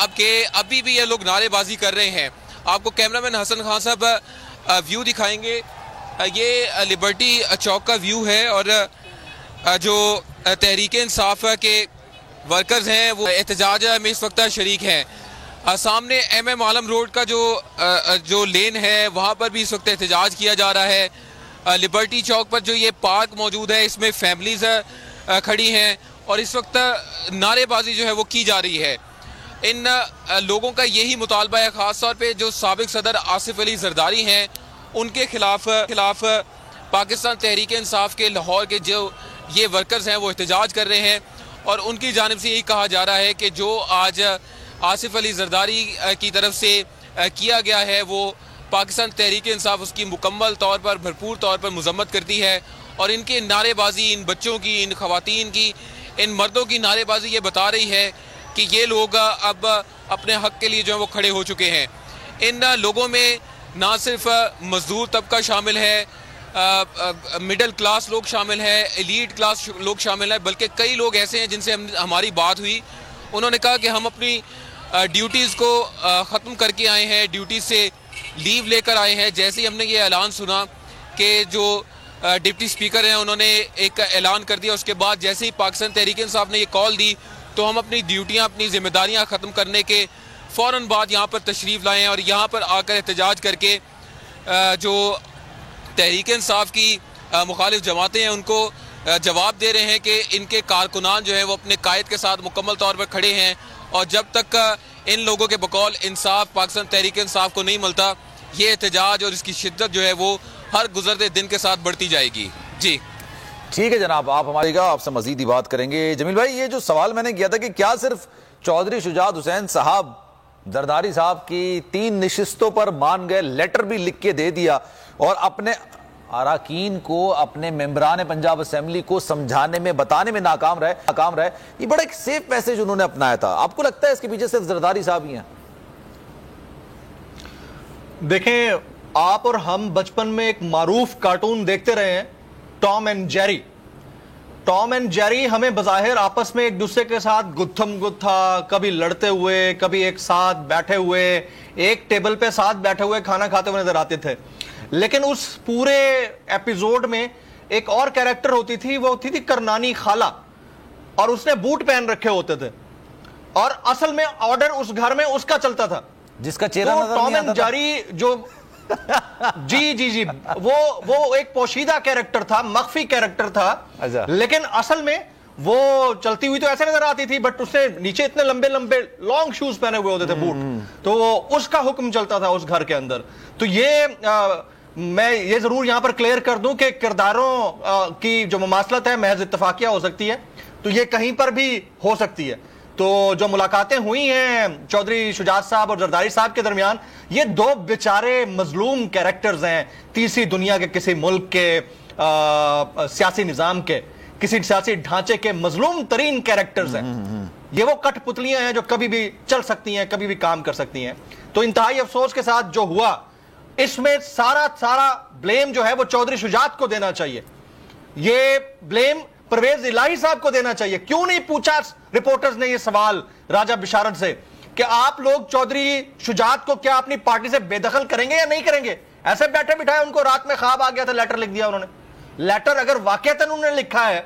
کہ ابھی بھی یہ لوگ نعرے بازی کر رہے ہیں. آپ کو کیمرامین حسن خان صاحب ویو دکھائیں گے. یہ لبرٹی چوک کا ویو ہے اور جو تحریک انصاف کے ورکرز ہیں وہ احتجاج میں اس وقت شریک ہیں. سامنے ایم ایم عالم روڈ کا جو لین ہے وہاں پر بھی اس وقت احتجاج کیا جا رہا ہے. لبرٹی چوک پر جو یہ پارک موجود ہے اس میں فیملیز کھڑی ہیں اور اس وقت نعرے بازی جو ہے وہ کی جا رہی ہے. ان لوگوں کا یہی مطالبہ ہے, خاص طور پہ جو سابق صدر آصف علی زرداری ہیں ان کے خلاف پاکستان تحریک انصاف کے لاہور کے جو یہ ورکرز ہیں وہ احتجاج کر رہے ہیں اور ان کی جانب سے یہی کہا جا رہا ہے کہ جو آج آصف علی زرداری کی طرف سے کیا گیا ہے وہ پاکستان تحریک انصاف اس کی مکمل طور پر بھرپور طور پر مذمت کرتی ہے. اور ان کے نعرے بازی, ان بچوں کی, ان خواتین کی, ان مردوں کی نعرے بازی یہ بتا رہی ہے کہ یہ لوگ اب اپنے حق کے لیے جو ہے وہ کھڑے ہو چکے ہیں. ان لوگوں میں نہ صرف مزدور طبقہ شامل ہے, مڈل کلاس لوگ شامل ہیں, ایلیٹ کلاس لوگ شامل ہیں, بلکہ کئی لوگ ایسے ہیں جن سے ہماری بات ہوئی. انہوں نے کہا کہ ہم اپنی ڈیوٹیز کو ختم کر کے آئے ہیں, ڈیوٹیز سے لیو لے کر آئے ہیں. جیسے ہی ہم نے یہ اعلان سنا کہ جو ڈپٹی سپیکر ہیں انہوں نے ایک اعلان کر دیا, اس کے بعد جیسے ہی پاکستان تحریک انصاف نے یہ کال دی تو ہم اپنی ڈیوٹیاں, اپنی ذمہ داریاں ختم کرنے کے فوراً بعد یہاں پر تشریف لائے ہیں اور یہاں پر آ کر احتجاج کر کے جو تحریک انصاف کی مخالف جماعتیں ہیں ان کو جواب دے رہے ہیں کہ ان کے کارکنان جو ہیں وہ اپنے قائد کے ساتھ مکمل طور پر کھڑے ہیں اور جب تک ان لوگوں کے بقول انصاف پاکستان تحریک انصاف کو نہیں ملتا یہ احتجاج اور اس کی شدت جو ہے وہ ہر گزرتے دن کے ساتھ بڑھتی جائے گی. جی ٹھیک ہے جناب, آپ ہماری گا, آپ سے مزید ہی بات کریں گے. جمیل بھائی, یہ جو سوال میں نے کیا تھا کہ کیا صرف چودھری شجاعت حسین صاحب زرداری صاحب کی 3 نشستوں پر مان گئے, لیٹر بھی لکھ کے دے دیا اور اپنے اراکین کو, اپنے ممبران پنجاب اسمبلی کو سمجھانے میں, بتانے میں ناکام رہے, یہ بڑا ایک سیف میسج انہوں نے اپنایا تھا. آپ کو لگتا ہے اس کے پیچھے صرف زرداری صاحب ہی ہیں؟ دیکھیں, آپ اور ہم بچپن میں ایک معروف کارٹون دیکھتے رہے ہیں, Tom and Jerry. Tom and Jerry ہمیں بظاہر آپس میں ایک دوسرے کے ساتھ گتھم گتھا, کبھی لڑتے ہوئے, کبھی ایک ساتھ بیٹھے ہوئے, ایک ٹیبل پہ ساتھ بیٹھے ہوئے کھانا کھاتے ہوئے نظر آتے تھے. لیکن اس پورے ایپیزوڈ میں ایک اور کیریکٹر ہوتی تھی, وہ ہوتی تھی کرنانی خالہ, اور اس نے بوٹ پہن رکھے ہوتے تھے اور اصل میں آرڈر اس گھر میں اس کا چلتا تھا, جس کا چہرہ نظر ٹام نہیں اینڈ آتا تھا. جیری جو جی وہ ایک پوشیدہ کیریکٹر تھا, مخفی کیریکٹر تھا, لیکن اصل میں وہ چلتی ہوئی تو ایسے نظر آتی تھی, بٹ اس نے نیچے اتنے لمبے لمبے لانگ شوز پہنے ہوئے ہوتے تھے, بوٹ, تو اس کا حکم چلتا تھا اس گھر کے اندر. تو میں یہ ضرور یہاں پر کلیئر کر دوں کہ کرداروں کی جو مماثلت ہے محض اتفاقیہ ہو سکتی ہے, تو یہ کہیں پر بھی ہو سکتی ہے. تو جو ملاقاتیں ہوئی ہیں چودھری شجاعت صاحب اور زرداری صاحب کے درمیان, یہ 2 بیچارے مظلوم کیریکٹرز ہیں تیسری دنیا کے کسی ملک کے سیاسی نظام کے, کسی سیاسی ڈھانچے کے مظلوم ترین کیریکٹرز ہیں. یہ وہ کٹ پتلیاں ہیں جو کبھی بھی چل سکتی ہیں, کبھی بھی کام کر سکتی ہیں. تو انتہائی افسوس کے ساتھ جو ہوا, اس میں سارا بلیم جو ہے وہ چودھری شجاعت کو دینا چاہیے. یہ بلیم پرویز الہی صاحب کو دینا چاہیے. کیوں نہیں پوچھا رپورٹرز نے یہ سوال راجہ بشارت سے کہ آپ لوگ چودھری شجاعت کو کیا اپنی پارٹی سے بے دخل کریں گے یا نہیں کریں گے؟ ایسے بیٹھے بٹھائے ان کو رات میں خواب آ گیا تھا, لیٹر لکھ دیا انہوں نے. لیٹر اگر واقعتاً انہوں نے لکھا ہے